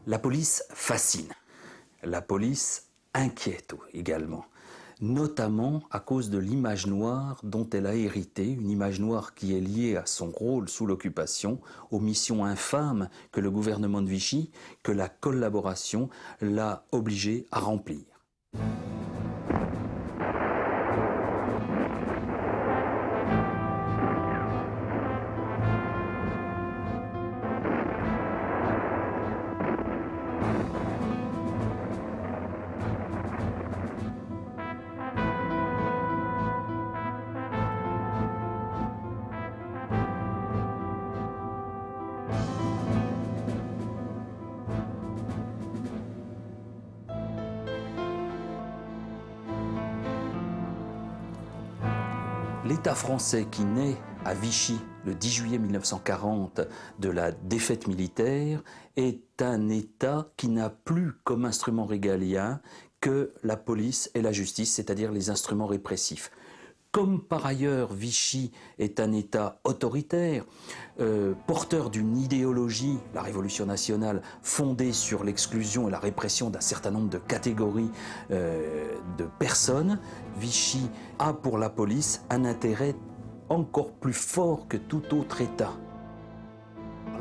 La police fascine, la police inquiète également, notamment à cause de l'image noire dont elle a hérité, une image noire qui est liée à son rôle sous l'occupation, aux missions infâmes que le gouvernement de Vichy, que la collaboration l'a obligé à remplir. L'État français qui naît à Vichy le 10 juillet 1940 de la défaite militaire est un État qui n'a plus comme instrument régalien que la police et la justice, c'est-à-dire les instruments répressifs. Comme par ailleurs Vichy est un État autoritaire, porteur d'une idéologie, la Révolution nationale, fondée sur l'exclusion et la répression d'un certain nombre de catégories de personnes, Vichy a pour la police un intérêt encore plus fort que tout autre État.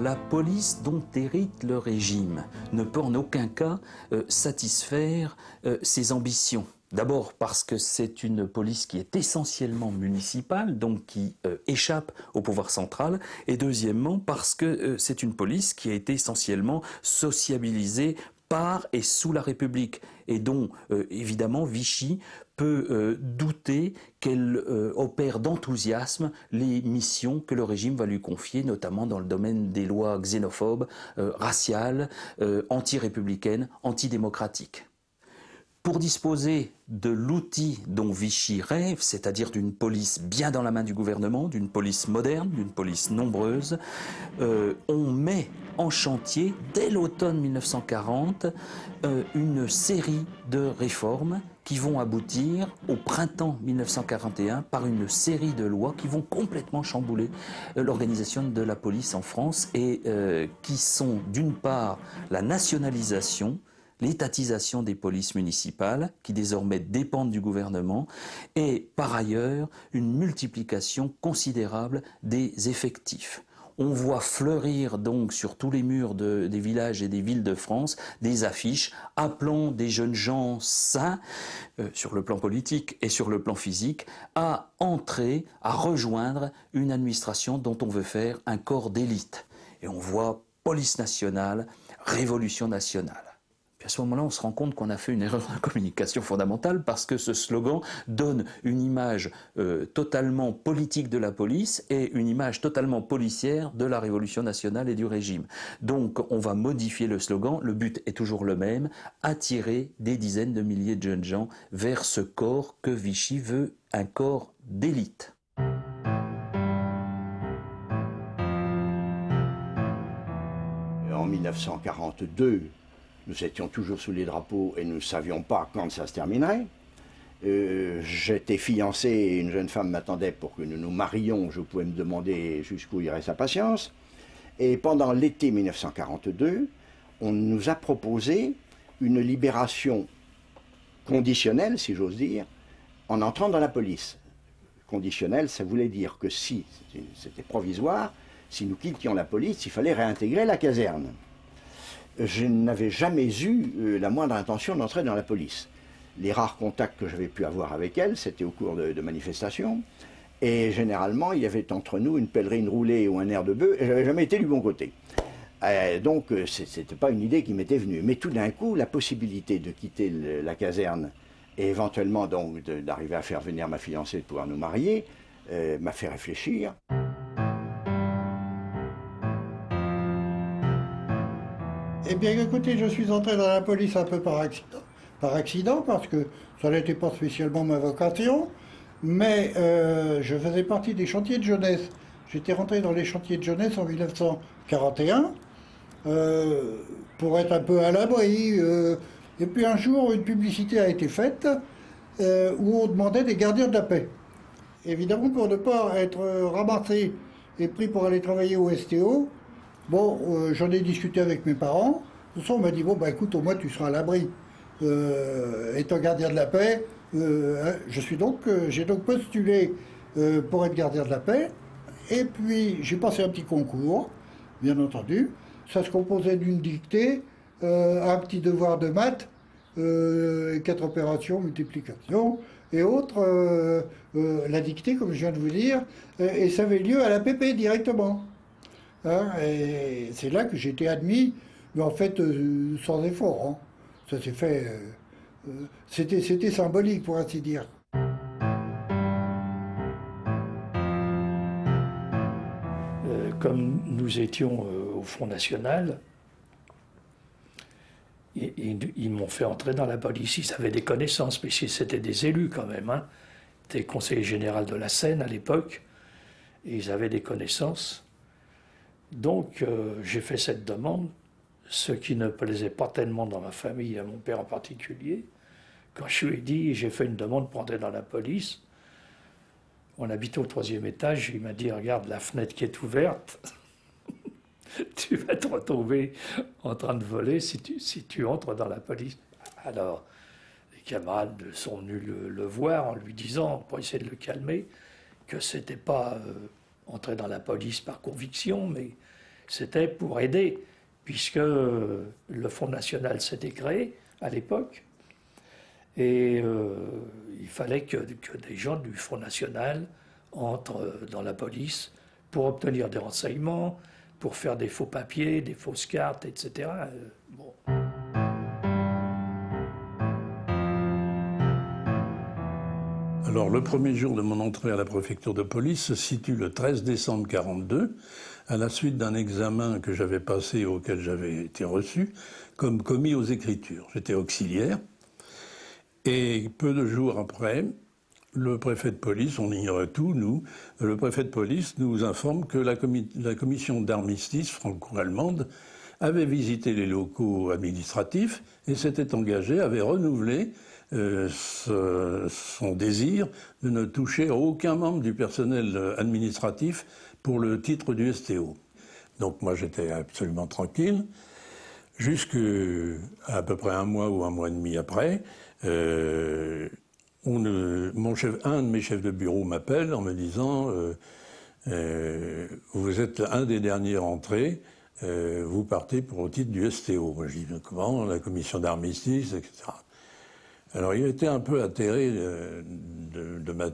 La police dont hérite le régime ne peut en aucun cas satisfaire ses ambitions. D'abord parce que c'est une police qui est essentiellement municipale, donc qui échappe au pouvoir central, et deuxièmement parce que c'est une police qui a été essentiellement sociabilisée par et sous la République, et dont évidemment Vichy peut douter qu'elle opère d'enthousiasme les missions que le régime va lui confier, notamment dans le domaine des lois xénophobes, raciales, anti-républicaines, antidémocratiques. Pour disposer de l'outil dont Vichy rêve, c'est-à-dire d'une police bien dans la main du gouvernement, d'une police moderne, d'une police nombreuse, on met en chantier, dès l'automne 1940, une série de réformes qui vont aboutir au printemps 1941 par une série de lois qui vont complètement chambouler l'organisation de la police en France et qui sont d'une part la nationalisation, l'étatisation des polices municipales, qui désormais dépendent du gouvernement, et par ailleurs une multiplication considérable des effectifs. On voit fleurir donc sur tous les murs des villages et des villes de France des affiches appelant des jeunes gens sains, sur le plan politique et sur le plan physique, à entrer, à rejoindre une administration dont on veut faire un corps d'élite. Et on voit police nationale, révolution nationale. À ce moment-là, on se rend compte qu'on a fait une erreur de communication fondamentale parce que ce slogan donne une image totalement politique de la police et une image totalement policière de la Révolution nationale et du régime. Donc on va modifier le slogan, le but est toujours le même, attirer des dizaines de milliers de jeunes gens vers ce corps que Vichy veut, un corps d'élite. En 1942, nous étions toujours sous les drapeaux et nous ne savions pas quand ça se terminerait. J'étais fiancé et une jeune femme m'attendait pour que nous nous marions. Je pouvais me demander jusqu'où irait sa patience. Et pendant l'été 1942, on nous a proposé une libération conditionnelle, si j'ose dire, en entrant dans la police. Conditionnelle, ça voulait dire que si, c'était provisoire, si nous quittions la police, il fallait réintégrer la caserne. Je n'avais jamais eu la moindre intention d'entrer dans la police. Les rares contacts que j'avais pu avoir avec elle, c'était au cours de manifestations. Et généralement, il y avait entre nous une pèlerine roulée ou un air de bœuf, et je n'avais jamais été du bon côté. Donc, ce n'était pas une idée qui m'était venue. Mais tout d'un coup, la possibilité de quitter la caserne et éventuellement donc d'arriver à faire venir ma fiancée, de pouvoir nous marier, m'a fait réfléchir. Eh bien écoutez, je suis entré dans la police un peu par accident parce que ça n'était pas spécialement ma vocation, mais je faisais partie des chantiers de jeunesse. J'étais rentré dans les chantiers de jeunesse en 1941 pour être un peu à l'abri. Et puis un jour, une publicité a été faite où on demandait des gardiens de la paix. Évidemment, pour ne pas être ramassé et pris pour aller travailler au STO, bon, j'en ai discuté avec mes parents, toute façon, on m'a dit, bon, bah écoute, au moins tu seras à l'abri. Étant gardien de la paix, j'ai donc postulé pour être gardien de la paix. Et puis, j'ai passé un petit concours, bien entendu. Ça se composait d'une dictée, un petit devoir de maths, 4 opérations, multiplication, et autres, la dictée, comme je viens de vous dire, et ça avait lieu à l'APP directement. Hein, et c'est là que j'ai été admis, mais en fait, sans effort. Hein. Ça s'est fait. C'était symbolique, pour ainsi dire. Comme nous étions au Front National, ils m'ont fait entrer dans la police. Ils avaient des connaissances, mais c'était des élus quand même. Hein. J'étais conseiller général de la Seine à l'époque, et ils avaient des connaissances. Donc j'ai fait cette demande, ce qui ne plaisait pas tellement dans ma famille, à mon père en particulier. Quand je lui ai dit, j'ai fait une demande pour entrer dans la police, on habitait au 3e étage, il m'a dit, regarde la fenêtre qui est ouverte, tu vas te retrouver en train de voler si tu entres dans la police. Alors, les camarades sont venus le voir en lui disant, pour essayer de le calmer, que c'était pas entrer dans la police par conviction, mais c'était pour aider, puisque le Front National s'était créé à l'époque, et il fallait que des gens du Front National entrent dans la police pour obtenir des renseignements, pour faire des faux papiers, des fausses cartes, etc. Bon. Alors, le premier jour de mon entrée à la préfecture de police se situe le 13 décembre 1942, à la suite d'un examen que j'avais passé, auquel j'avais été reçu, comme commis aux écritures. J'étais auxiliaire. Et peu de jours après, le préfet de police, on ignorait tout, nous, le préfet de police nous informe que la commission d'armistice franco-allemande avait visité les locaux administratifs et s'était engagée, avait renouvelé son désir de ne toucher à aucun membre du personnel administratif pour le titre du STO. Donc moi j'étais absolument tranquille, jusqu'à à peu près un mois ou un mois et demi après, un de mes chefs de bureau m'appelle en me disant vous êtes un des derniers rentrés, vous partez pour le titre du STO. Moi je dis comment, la commission d'armistice, etc. Alors il était un peu atterré de ma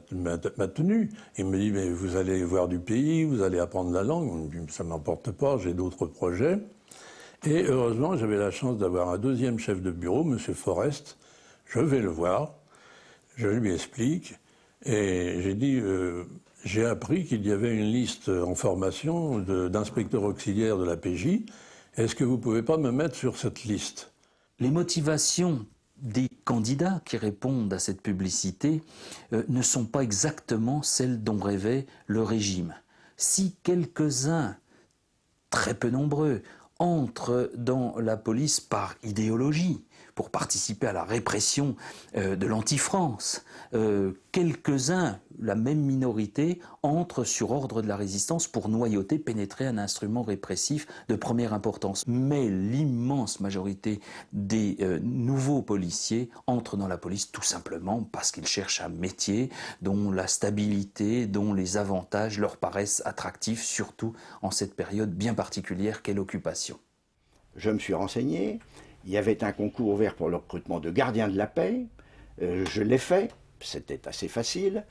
tenue. Il me dit mais vous allez voir du pays, vous allez apprendre la langue. Ça ne m'importe pas, j'ai d'autres projets. Et heureusement j'avais la chance d'avoir un deuxième chef de bureau, M. Forest. Je vais le voir, je lui explique, et j'ai dit, j'ai appris qu'il y avait une liste en formation d'inspecteurs auxiliaires de la PJ, est-ce que vous ne pouvez pas me mettre sur cette liste? Les motivations des candidats qui répondent à cette publicité ne sont pas exactement celles dont rêvait le régime. Si quelques-uns, très peu nombreux, entrent dans la police par idéologie, pour participer à la répression de l'anti-France. Quelques-uns, la même minorité, entrent sur ordre de la résistance pour noyauter, pénétrer un instrument répressif de première importance. Mais l'immense majorité des nouveaux policiers entrent dans la police tout simplement parce qu'ils cherchent un métier dont la stabilité, dont les avantages leur paraissent attractifs, surtout en cette période bien particulière qu'est l'occupation. Je me suis renseigné. Il y avait un concours ouvert pour le recrutement de gardiens de la paix. Je l'ai fait, c'était assez facile.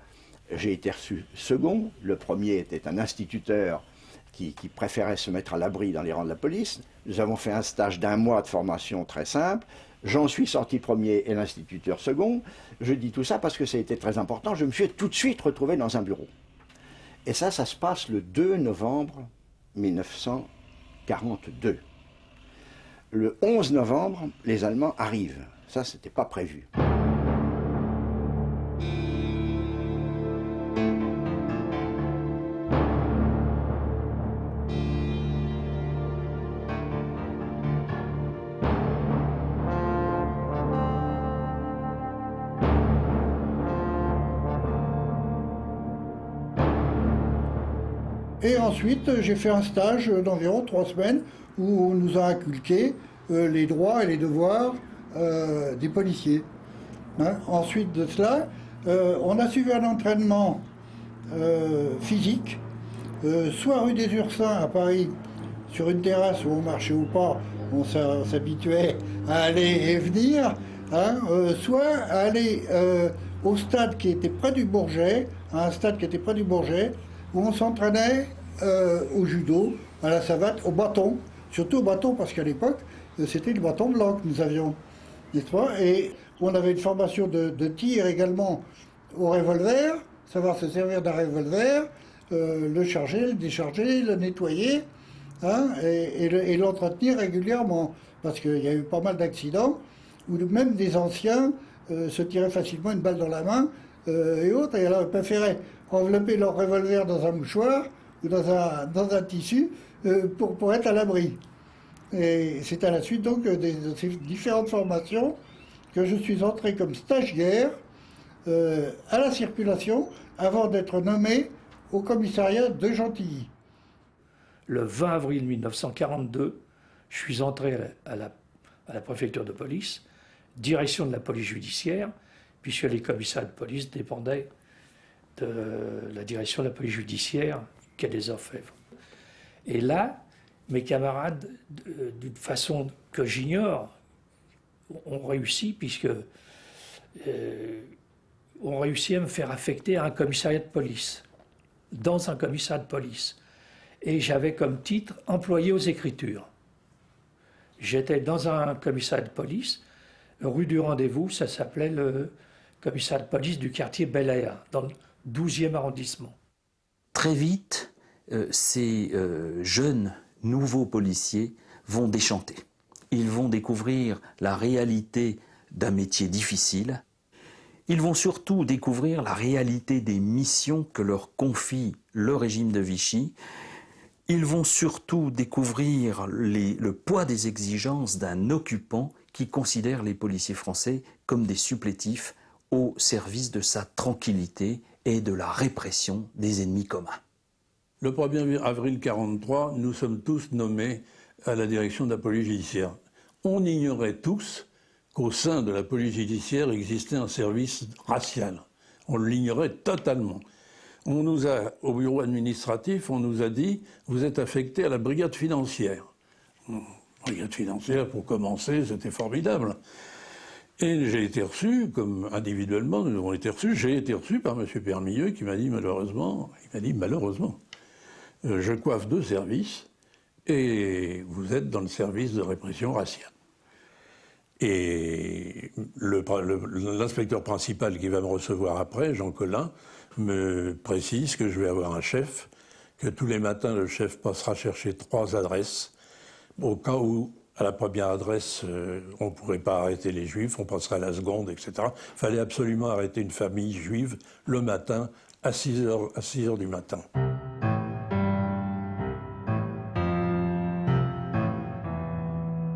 J'ai été reçu second. Le premier était un instituteur qui préférait se mettre à l'abri dans les rangs de la police. Nous avons fait un stage d'1 mois de formation très simple. J'en suis sorti premier et l'instituteur second. Je dis tout ça parce que ça a été très important. Je me suis tout de suite retrouvé dans un bureau. Et ça se passe le 2 novembre 1942. Le 11 novembre, les Allemands arrivent. Ça, c'était pas prévu. Et ensuite, j'ai fait un stage d'environ 3 semaines où on nous a inculqué les droits et les devoirs des policiers. Hein. Ensuite de cela, on a suivi un entraînement physique, soit rue des Ursins à Paris, sur une terrasse où on marchait ou pas, on s'habituait à aller et venir, hein, soit à aller au stade qui était près du Bourget, à un stade qui était près du Bourget, où on s'entraînait au judo, à la savate, au bâton, surtout au bâton parce qu'à l'époque, c'était le bâton blanc que nous avions, n'est-ce pas? Et on avait une formation de tir également au revolver, savoir se servir d'un revolver, le charger, le décharger, le nettoyer, hein, et l'entretenir régulièrement. Parce qu'il y a eu pas mal d'accidents où même des anciens se tiraient facilement une balle dans la main et autres, et alors ils préféraient envelopper leur revolver dans un mouchoir ou dans un tissu pour être à l'abri. Et c'est à la suite donc de ces différentes formations que je suis entré comme stagiaire à la circulation avant d'être nommé au commissariat de Gentilly. Le 20 avril 1942, je suis entré à la préfecture de police, direction de la police judiciaire, puisque les commissariats de police dépendaient de la direction de la police judiciaire quai des Orfèvres. Et là, mes camarades, d'une façon que j'ignore, ont réussi, ont réussi à me faire affecter à un commissariat de police, dans un commissariat de police. Et j'avais comme titre « employé aux écritures ». J'étais dans un commissariat de police, rue du Rendez-vous, ça s'appelait le commissariat de police du quartier Bel Air, dans le 12e arrondissement. Très vite, ces jeunes nouveaux policiers vont déchanter. Ils vont découvrir la réalité d'un métier difficile. Ils vont surtout découvrir la réalité des missions que leur confie le régime de Vichy. Ils vont surtout découvrir le poids des exigences d'un occupant qui considère les policiers français comme des supplétifs au service de sa tranquillité et de la répression des ennemis communs. Le 1er avril 1943, nous sommes tous nommés à la direction de la police judiciaire. On ignorait tous qu'au sein de la police judiciaire existait un service racial. On l'ignorait totalement. On nous a, au bureau administratif, on nous a dit « vous êtes affecté à la brigade financière ». Brigade financière, pour commencer, c'était formidable. Et j'ai été reçu, comme individuellement, nous avons été reçus, j'ai été reçu par M. Permilleux qui m'a dit malheureusement, je coiffe 2 services et vous êtes dans le service de répression raciale. Et l'inspecteur principal qui va me recevoir après, Jean Collin, me précise que je vais avoir un chef, que tous les matins le chef passera chercher 3 adresses, au cas où à la première adresse on ne pourrait pas arrêter les juifs, on passerait à la seconde, etc. Il fallait absolument arrêter une famille juive le matin à 6 heures du matin.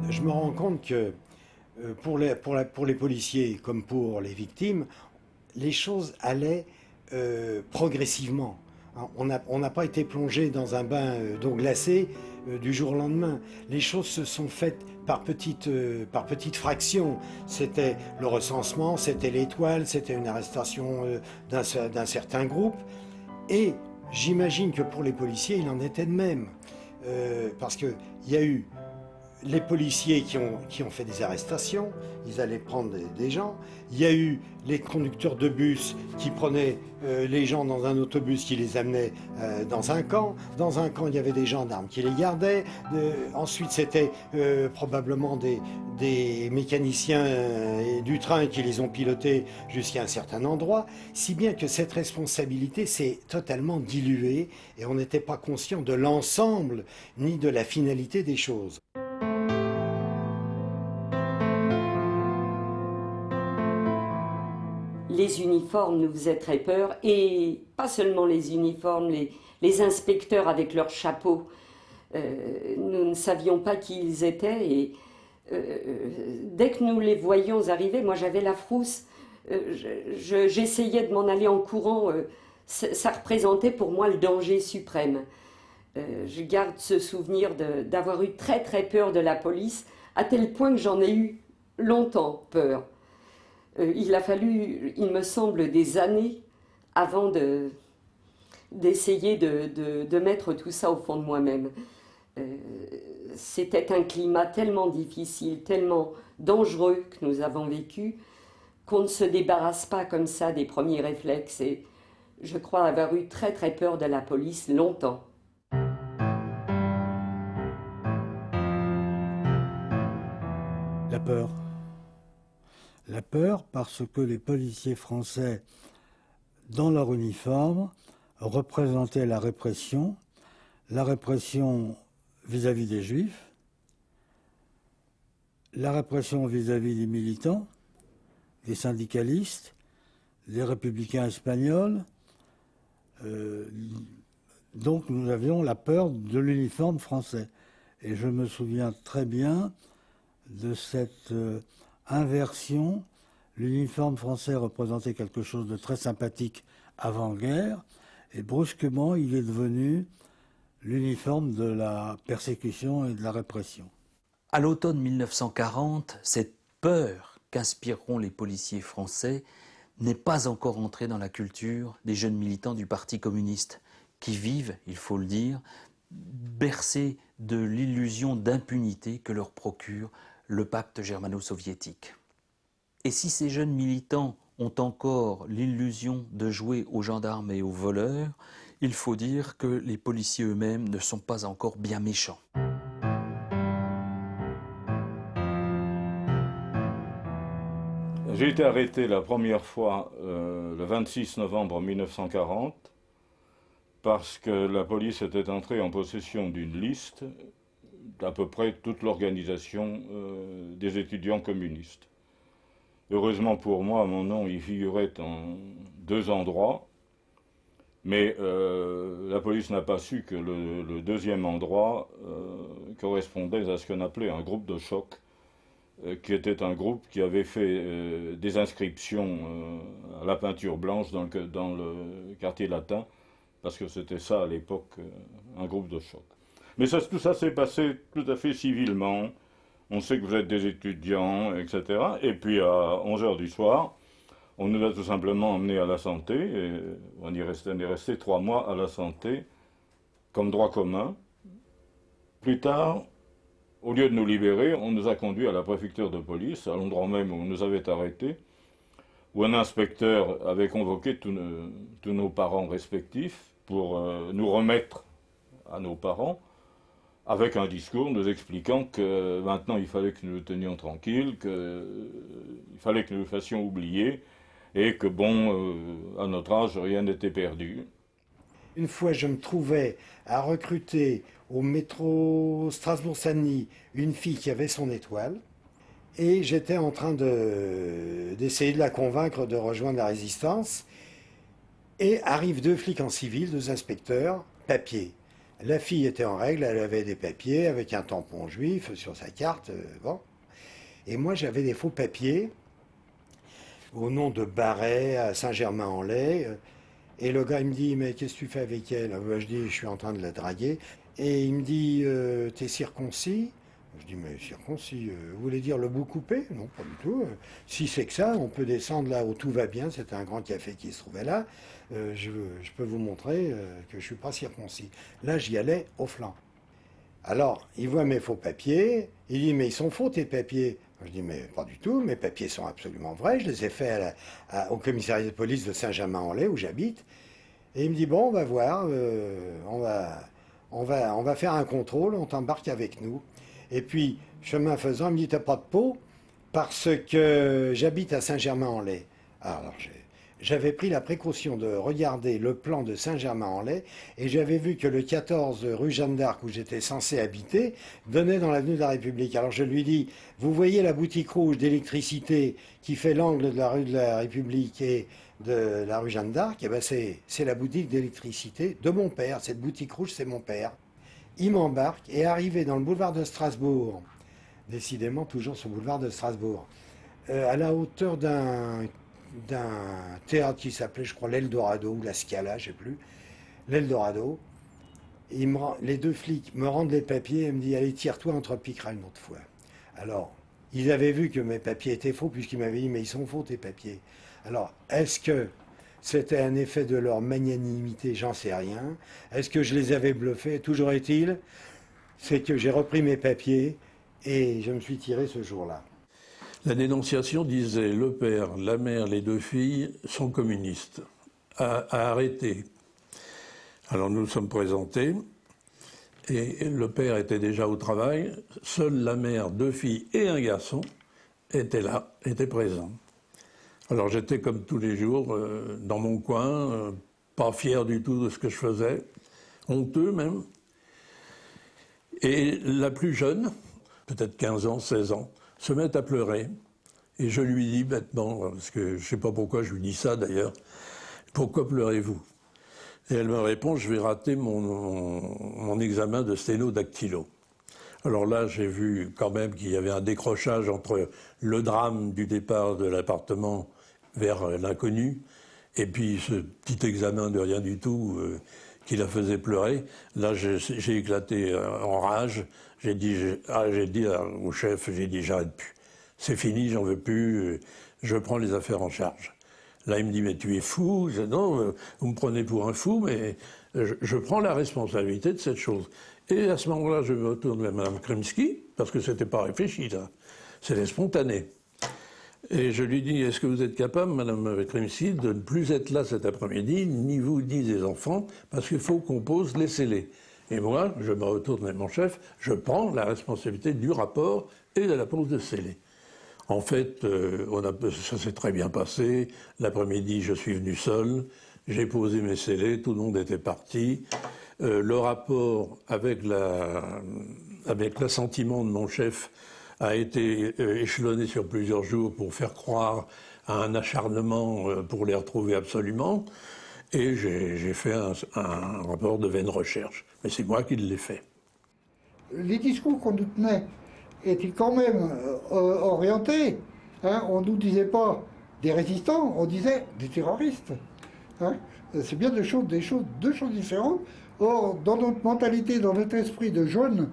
Je me rends compte que pour les policiers comme pour les victimes, les choses allaient progressivement. On n'a pas été plongé dans un bain d'eau glacée du jour au lendemain. Les choses se sont faites par petites fractions. C'était le recensement, c'était l'étoile, c'était une arrestation d'un certain groupe. Et j'imagine que pour les policiers, il en était de même. Parce qu'il y a eu les policiers qui ont fait des arrestations, ils allaient prendre des gens. Il y a eu les conducteurs de bus qui prenaient les gens dans un autobus qui les amenait dans un camp. Dans un camp, il y avait des gendarmes qui les gardaient. Ensuite, c'était probablement des mécaniciens du train qui les ont pilotés jusqu'à un certain endroit. Si bien que cette responsabilité s'est totalement diluée et on n'était pas conscient de l'ensemble ni de la finalité des choses. Les uniformes nous faisaient très peur, et pas seulement les uniformes, les inspecteurs avec leurs chapeaux. Nous ne savions pas qui ils étaient, et dès que nous les voyions arriver, moi j'avais la frousse, j'essayais de m'en aller en courant, ça représentait pour moi le danger suprême. Je garde ce souvenir d'avoir eu très très peur de la police, à tel point que j'en ai eu longtemps peur. Il a fallu, il me semble, des années avant d'essayer de mettre tout ça au fond de moi-même. C'était un climat tellement difficile, tellement dangereux que nous avons vécu, qu'on ne se débarrasse pas comme ça des premiers réflexes. Et je crois avoir eu très très peur de la police longtemps. La peur. La peur parce que les policiers français, dans leur uniforme, représentaient la répression vis-à-vis des Juifs, la répression vis-à-vis des militants, des syndicalistes, des républicains espagnols. Donc nous avions la peur de l'uniforme français. Et je me souviens très bien de cette inversion. L'uniforme français représentait quelque chose de très sympathique avant-guerre, et brusquement il est devenu l'uniforme de la persécution et de la répression. À l'automne 1940, cette peur qu'inspireront les policiers français n'est pas encore entrée dans la culture des jeunes militants du Parti communiste, qui vivent, il faut le dire, bercés de l'illusion d'impunité que leur procure le pacte germano-soviétique. Et si ces jeunes militants ont encore l'illusion de jouer aux gendarmes et aux voleurs, il faut dire que les policiers eux-mêmes ne sont pas encore bien méchants. J'ai été arrêté la première fois le 26 novembre 1940 parce que la police était entrée en possession d'une liste d'à peu près toute l'organisation des étudiants communistes. Heureusement pour moi, mon nom y figurait en 2 endroits, mais la police n'a pas su que le deuxième endroit correspondait à ce qu'on appelait un groupe de choc, qui était un groupe qui avait fait des inscriptions à la peinture blanche dans le quartier latin, parce que c'était ça à l'époque, un groupe de choc. Mais tout ça s'est passé tout à fait civilement. On sait que vous êtes des étudiants, etc. Et puis à 11h du soir, on nous a tout simplement emmenés à la santé. Et on est resté 3 mois à la santé, comme droit commun. Plus tard, au lieu de nous libérer, on nous a conduits à la préfecture de police, à l'endroit même où on nous avait arrêtés, où un inspecteur avait convoqué tous nos parents respectifs pour nous remettre à nos parents, avec un discours nous expliquant que maintenant il fallait que nous nous tenions tranquilles, qu'il fallait que nous nous fassions oublier, et que bon, à notre âge, rien n'était perdu. Une fois, je me trouvais à recruter au métro Strasbourg-Saint-Denis une fille qui avait son étoile, et j'étais en train d'essayer de la convaincre de rejoindre la résistance, et arrivent 2 flics en civil, 2 inspecteurs, papier. La fille était en règle, elle avait des papiers avec un tampon juif sur sa carte, bon. Et moi, j'avais des faux papiers au nom de Barret à Saint-Germain-en-Laye. Et le gars, il me dit, mais qu'est-ce que tu fais avec elle? Je dis, je suis en train de la draguer. Et il me dit, t'es circoncis? Je dis, mais circoncis, vous voulez dire le bout coupé? Non, pas du tout. Si c'est que ça, on peut descendre là où tout va bien. C'était un grand café qui se trouvait là. Je peux vous montrer que je ne suis pas circoncis. Là, j'y allais au flanc. Alors, il voit mes faux papiers. Il dit, mais ils sont faux, tes papiers. Je dis, mais pas du tout. Mes papiers sont absolument vrais. Je les ai faits au commissariat de police de Saint-Germain-en-Laye, où j'habite. Et il me dit, bon, on va voir. On va faire un contrôle. On t'embarque avec nous. Et puis, chemin faisant, il me dit, t'as pas de peau? Parce que j'habite à Saint-Germain-en-Laye. Alors, j'avais pris la précaution de regarder le plan de Saint-Germain-en-Laye et j'avais vu que le 14 rue Jeanne d'Arc, où j'étais censé habiter, donnait dans l'avenue de la République. Alors je lui dis, vous voyez la boutique rouge d'électricité qui fait l'angle de la rue de la République et de la rue Jeanne d'Arc? Eh ben c'est la boutique d'électricité de mon père. Cette boutique rouge, c'est mon père. Il m'embarque et arrivé dans le boulevard de Strasbourg, décidément toujours sur le boulevard de Strasbourg, à la hauteur d'un théâtre qui s'appelait, je crois, l'Eldorado ou la Scala, je ne sais plus, l'Eldorado. Les 2 flics me rendent les papiers et me disent, allez, tire-toi, on te repiquera une autre fois. Alors, ils avaient vu que mes papiers étaient faux, puisqu'ils m'avaient dit, mais ils sont faux tes papiers. Alors, est-ce que c'était un effet de leur magnanimité? J'en sais rien. Est-ce que je les avais bluffés? Toujours est-il, c'est que j'ai repris mes papiers et je me suis tiré ce jour-là. La dénonciation disait le père, la mère, les 2 filles sont communistes, à arrêter. Alors nous nous sommes présentés et le père était déjà au travail. Seule la mère, 2 filles et un garçon étaient là, étaient présents. Alors j'étais comme tous les jours dans mon coin, pas fier du tout de ce que je faisais, honteux même. Et la plus jeune, peut-être 15 ans, 16 ans, se met à pleurer. Et je lui dis maintenant, parce que je ne sais pas pourquoi je lui dis ça d'ailleurs, pourquoi pleurez-vous? Et elle me répond, je vais rater mon examen de sténodactylo. Alors là, j'ai vu quand même qu'il y avait un décrochage entre le drame du départ de l'appartement vers l'inconnu, et puis ce petit examen de rien du tout qui la faisait pleurer. Là, j'ai éclaté en rage. J'ai dit au chef, j'arrête plus. C'est fini, j'en veux plus, je prends les affaires en charge. Là, il me dit, mais tu es fou? Je dis, non, vous me prenez pour un fou, mais je prends la responsabilité de cette chose. Et à ce moment-là, je me retourne vers Mme Krymski, parce que c'était pas réfléchi, là. C'était spontané. Et je lui dis, est-ce que vous êtes capable, Mme Krymski, de ne plus être là cet après-midi, ni vous, ni les enfants, parce qu'il faut qu'on pose les scellés. Et moi, je me retourne vers mon chef, je prends la responsabilité du rapport et de la pose de scellés. En fait, ça s'est très bien passé. L'après-midi, je suis venu seul, j'ai posé mes scellés, tout le monde était parti. Le rapport, avec l'assentiment de mon chef, a été échelonné sur plusieurs jours pour faire croire à un acharnement pour les retrouver absolument. Et j'ai fait un rapport de vaine recherche. Mais c'est moi qui l'ai fait. Les discours qu'on nous tenait étaient quand même orientés. Hein. On ne nous disait pas des résistants, on disait des terroristes. Hein. C'est bien deux choses différentes. Or, dans notre mentalité, dans notre esprit de jeune,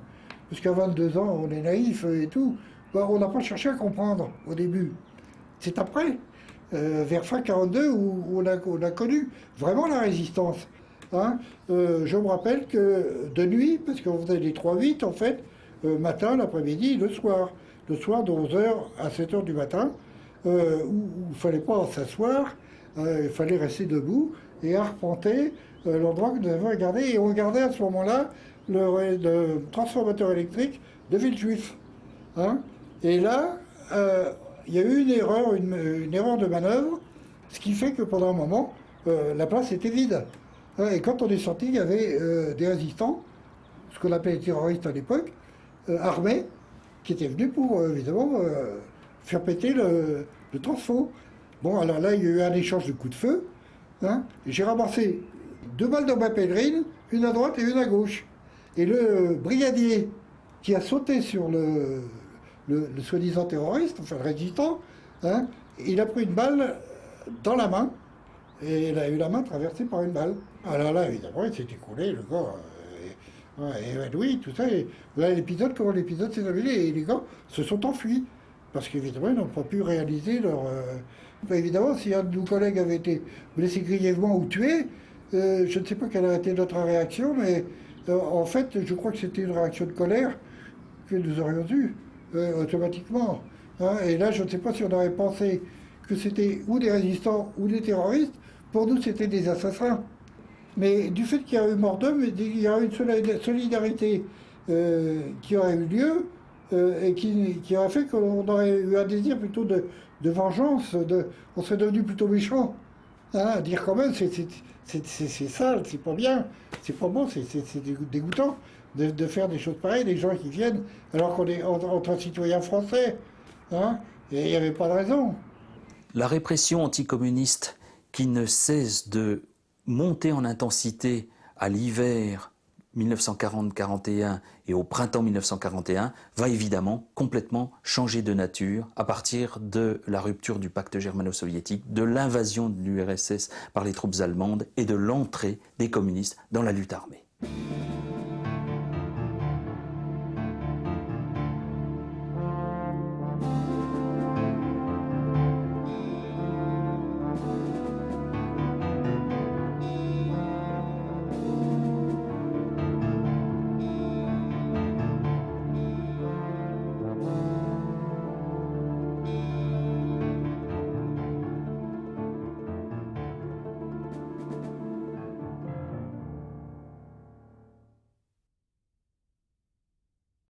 parce qu'à 22 ans, on est naïf et tout, ben, on n'a pas cherché à comprendre au début. C'est après, vers fin 42, où on a connu vraiment la résistance. Hein. Je me rappelle que de nuit, parce qu'on faisait les 3-8 en fait, matin, l'après-midi, le soir de 11h à 7h du matin, où il ne fallait pas s'asseoir, il fallait rester debout et arpenter l'endroit que nous avons regardé. Et on regardait à ce moment-là le transformateur électrique de Villejuif. Hein. Et là, il y a eu une erreur de manœuvre, ce qui fait que pendant un moment, la place était vide. Et quand on est sorti, il y avait des résistants, ce qu'on appelait les terroristes à l'époque, armés, qui étaient venus pour, évidemment, faire péter le transfo. Bon, alors là, il y a eu un échange de coups de feu. Hein. J'ai ramassé 2 balles dans ma pèlerine, une à droite et une à gauche. Et le brigadier qui a sauté sur le soi-disant terroriste, enfin le résistant, hein, il a pris une balle dans la main, et il a eu la main traversée par une balle. Alors là, évidemment, il s'est écroulé, le gars, oui, tout ça. Et voilà comment l'épisode s'est terminé, et les gars se sont enfuis, parce qu'évidemment, ils n'ont pas pu réaliser leur... Évidemment, si un de nos collègues avait été blessé grièvement ou tué, je ne sais pas quelle a été notre réaction, mais en fait, je crois que c'était une réaction de colère que nous aurions eue automatiquement. Hein. Et là, je ne sais pas si on aurait pensé que c'était ou des résistants ou des terroristes. Pour nous, c'était des assassins. Mais du fait qu'il y a eu mort d'homme, il y a eu une solidarité qui aurait eu lieu et qui aurait fait qu'on aurait eu un désir plutôt de vengeance. On serait devenu plutôt méchant. Hein, dire quand même, c'est sale, c'est pas bien, c'est pas bon, c'est dégoûtant de faire des choses pareilles, des gens qui viennent alors qu'on est entre citoyens français. Hein, et il n'y avait pas de raison. La répression anticommuniste qui ne cesse de monter en intensité à l'hiver 1940-41 et au printemps 1941 va évidemment complètement changer de nature à partir de la rupture du pacte germano-soviétique, de l'invasion de l'URSS par les troupes allemandes et de l'entrée des communistes dans la lutte armée.